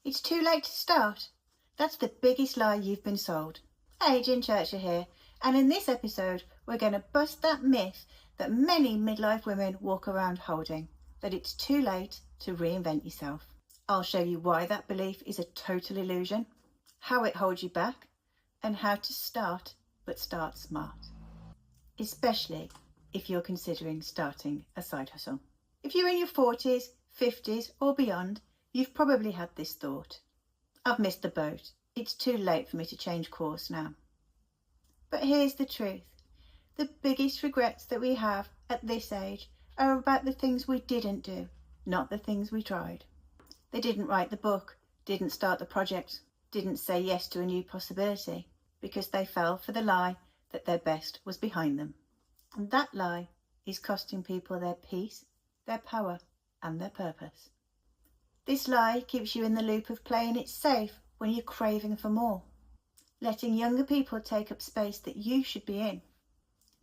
It's too late to start. That's the biggest lie you've been sold. Hey, Jen Churcher here, and in this episode we're going to bust that myth that many midlife women walk around holding, that it's too late to reinvent yourself. I'll show you why that belief is a total illusion, how it holds you back, and how to start, but start smart. Especially if you're considering starting a side hustle. If you're in your 40s, 50s or beyond, you've probably had this thought. I've missed the boat. It's too late for me to change course now. But here's the truth. The biggest regrets that we have at this age are about the things we didn't do, not the things we tried. They didn't write the book, didn't start the project, didn't say yes to a new possibility, because they fell for the lie that their best was behind them. And that lie is costing people their peace, their power, and their purpose. This lie keeps you in the loop of playing it safe when you're craving for more, letting younger people take up space that you should be in,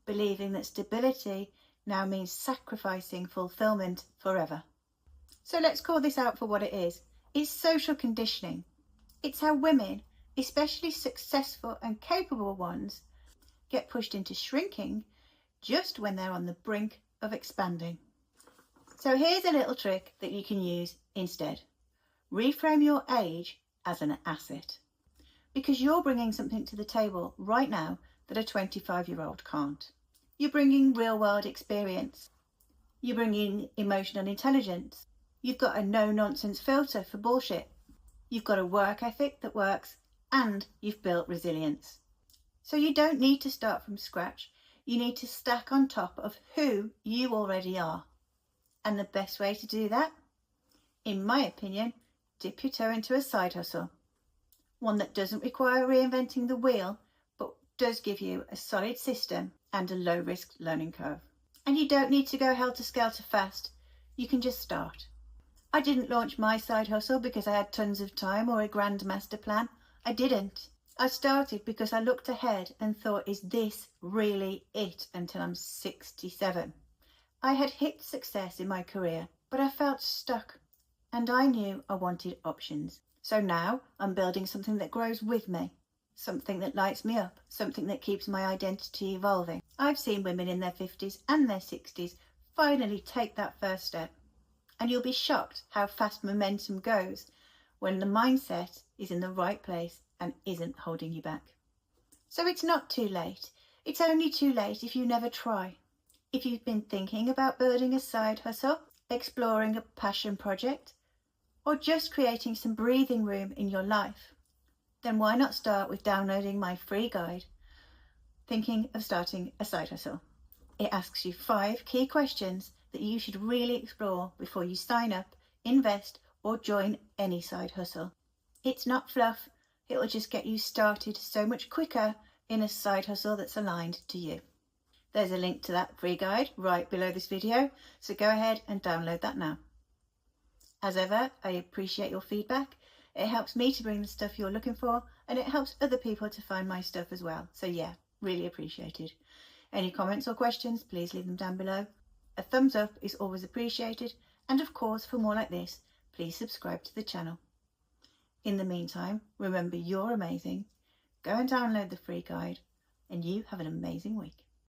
believing that stability now means sacrificing fulfillment forever. So let's call this out for what it is. It's social conditioning. It's how women, especially successful and capable ones, get pushed into shrinking just when they're on the brink of expanding. So here's a little trick that you can use instead. Reframe your age as an asset, because you're bringing something to the table right now that a 25-year-old can't. You're bringing real-world experience. You're bringing emotional intelligence. You've got a no-nonsense filter for bullshit. You've got a work ethic that works, and you've built resilience. So you don't need to start from scratch. You need to stack on top of who you already are. And the best way to do that, in my opinion, dip your toe into a side hustle. One that doesn't require reinventing the wheel, but does give you a solid system and a low-risk learning curve. And you don't need to go helter-skelter fast. You can just start. I didn't launch my side hustle because I had tons of time or a grand master plan. I didn't. I started because I looked ahead and thought, is this really it until I'm 67? I had hit success in my career, but I felt stuck, and I knew I wanted options. So now I'm building something that grows with me, something that lights me up, something that keeps my identity evolving. I've seen women in their 50s and their 60s finally take that first step, and you'll be shocked how fast momentum goes when the mindset is in the right place and isn't holding you back. So it's not too late. It's only too late if you never try. If you've been thinking about building a side hustle, exploring a passion project, or just creating some breathing room in your life, then why not start with downloading my free guide, Thinking of Starting a Side Hustle. It asks you 5 key questions that you should really explore before you sign up, invest, or join any side hustle. It's not fluff. It will just get you started so much quicker in a side hustle that's aligned to you. There's a link to that free guide right below this video, so go ahead and download that now. As ever, I appreciate your feedback. It helps me to bring the stuff you're looking for, and it helps other people to find my stuff as well. So yeah, really appreciated. Any comments or questions, please leave them down below. A thumbs up is always appreciated, and of course, for more like this, please subscribe to the channel. In the meantime, remember you're amazing. Go and download the free guide, and you have an amazing week.